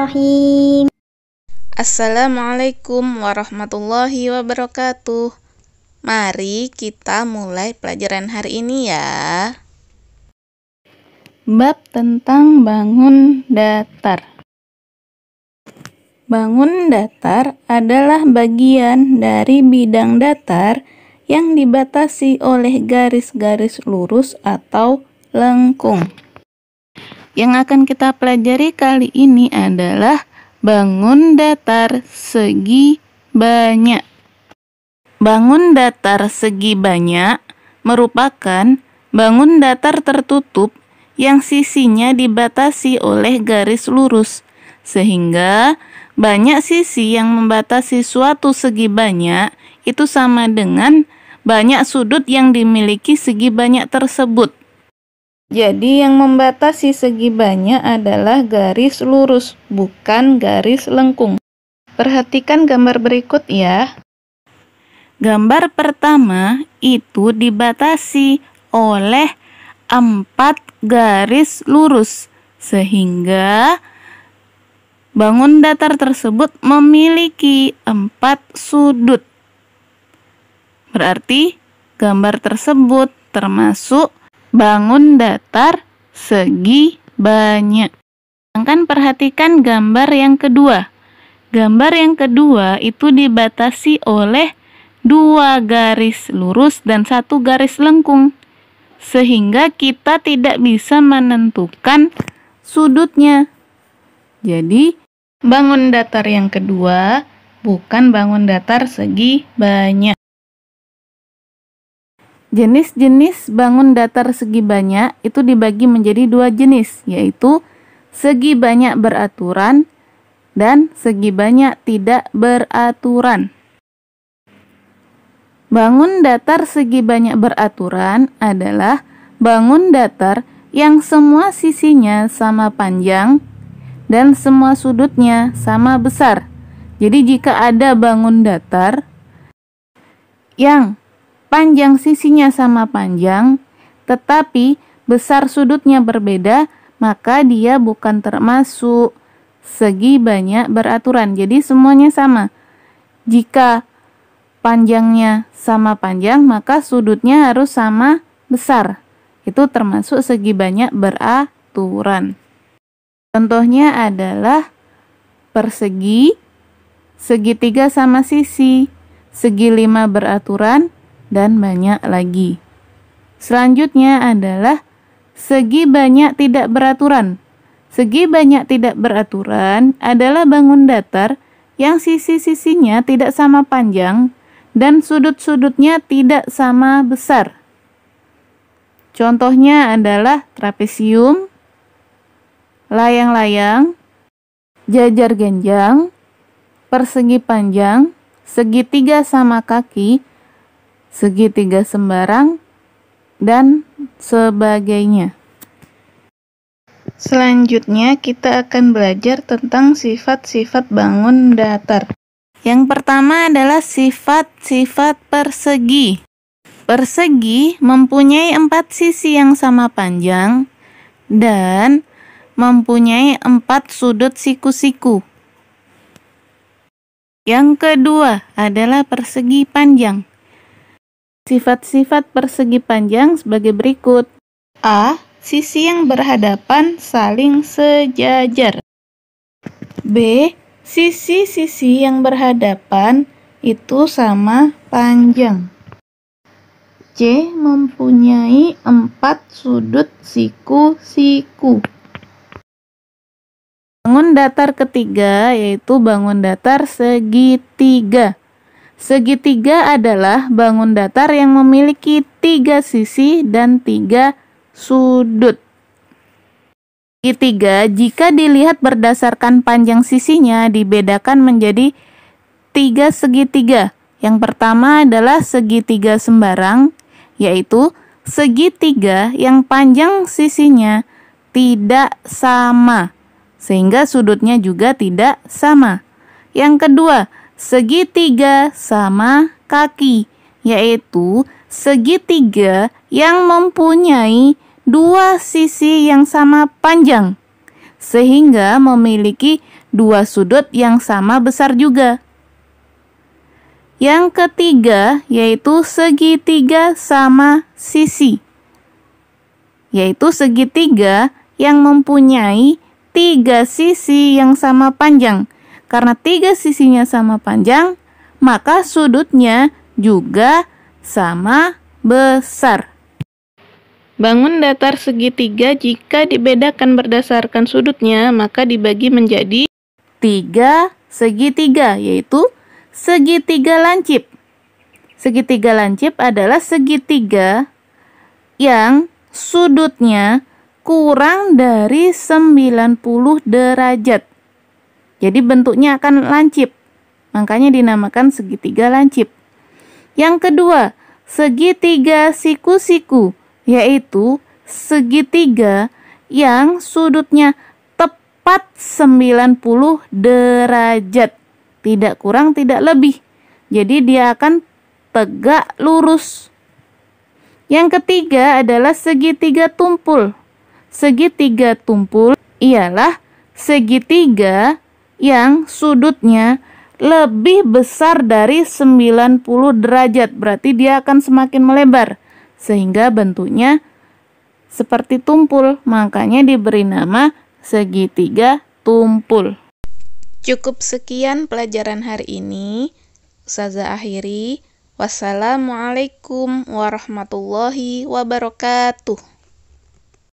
Bismillahirrahmanirrahim. Assalamualaikum warahmatullahi wabarakatuh. Mari kita mulai pelajaran hari ini ya. Bab tentang bangun datar. Bangun datar adalah bagian dari bidang datar yang dibatasi oleh garis-garis lurus atau lengkung. Yang akan kita pelajari kali ini adalah bangun datar segi banyak. Bangun datar segi banyak merupakan bangun datar tertutup yang sisinya dibatasi oleh garis lurus, sehingga banyak sisi yang membatasi suatu segi banyak itu sama dengan banyak sudut yang dimiliki segi banyak tersebut. Jadi yang membatasi segi banyak adalah garis lurus, bukan garis lengkung. Perhatikan gambar berikut ya. Gambar pertama itu dibatasi oleh 4 garis lurus, sehingga bangun datar tersebut memiliki 4 sudut. Berarti gambar tersebut termasuk bangun datar segi banyak. Sedangkan perhatikan gambar yang kedua. Gambar yang kedua itu dibatasi oleh 2 garis lurus dan 1 garis lengkung, sehingga kita tidak bisa menentukan sudutnya. Jadi, bangun datar yang kedua bukan bangun datar segi banyak. Jenis-jenis bangun datar segi banyak itu dibagi menjadi 2 jenis, yaitu segi banyak beraturan dan segi banyak tidak beraturan. Bangun datar segi banyak beraturan adalah bangun datar yang semua sisinya sama panjang dan semua sudutnya sama besar. Jadi jika ada bangun datar yang panjang sisinya sama panjang, tetapi besar sudutnya berbeda, maka dia bukan termasuk segi banyak beraturan. Jadi semuanya sama. Jika panjangnya sama panjang, maka sudutnya harus sama besar. Itu termasuk segi banyak beraturan. Contohnya adalah persegi, segitiga sama sisi, segi 5 beraturan, dan banyak lagi. Selanjutnya adalah segi banyak tidak beraturan. Segi banyak tidak beraturan adalah bangun datar yang sisi-sisinya tidak sama panjang dan sudut-sudutnya tidak sama besar. Contohnya adalah trapesium, layang-layang, jajar genjang, persegi panjang, segitiga sama kaki, segitiga sembarang, dan sebagainya. Selanjutnya kita akan belajar tentang sifat-sifat bangun datar. Yang pertama adalah sifat-sifat persegi. Persegi mempunyai 4 sisi yang sama panjang dan mempunyai 4 sudut siku-siku. Yang kedua adalah persegi panjang. Sifat-sifat persegi panjang sebagai berikut. A. Sisi yang berhadapan saling sejajar. B. Sisi-sisi yang berhadapan itu sama panjang. C. Mempunyai 4 sudut siku-siku. Bangun datar ketiga yaitu bangun datar segitiga. Segitiga adalah bangun datar yang memiliki 3 sisi dan 3 sudut. Segitiga jika dilihat berdasarkan panjang sisinya dibedakan menjadi 3 segitiga. Yang pertama adalah segitiga sembarang, yaitu segitiga yang panjang sisinya tidak sama, sehingga sudutnya juga tidak sama. Yang kedua, segitiga sama kaki, yaitu segitiga yang mempunyai 2 sisi yang sama panjang, sehingga memiliki dua sudut yang sama besar juga. Yang ketiga yaitu segitiga sama sisi, yaitu segitiga yang mempunyai tiga sisi yang sama panjang. Karena tiga sisinya sama panjang, maka sudutnya juga sama besar. Bangun datar segitiga jika dibedakan berdasarkan sudutnya, maka dibagi menjadi tiga segitiga, yaitu segitiga lancip. Segitiga lancip adalah segitiga yang sudutnya kurang dari 90 derajat. Jadi bentuknya akan lancip. Makanya dinamakan segitiga lancip. Yang kedua, segitiga siku-siku, yaitu segitiga yang sudutnya tepat 90 derajat. Tidak kurang, tidak lebih. Jadi dia akan tegak lurus. Yang ketiga adalah segitiga tumpul. Segitiga tumpul ialah segitiga yang sudutnya lebih besar dari 90 derajat. Berarti dia akan semakin melebar. Sehingga bentuknya seperti tumpul. Makanya diberi nama segitiga tumpul. Cukup sekian pelajaran hari ini. Ustazah akhiri. Wassalamualaikum warahmatullahi wabarakatuh.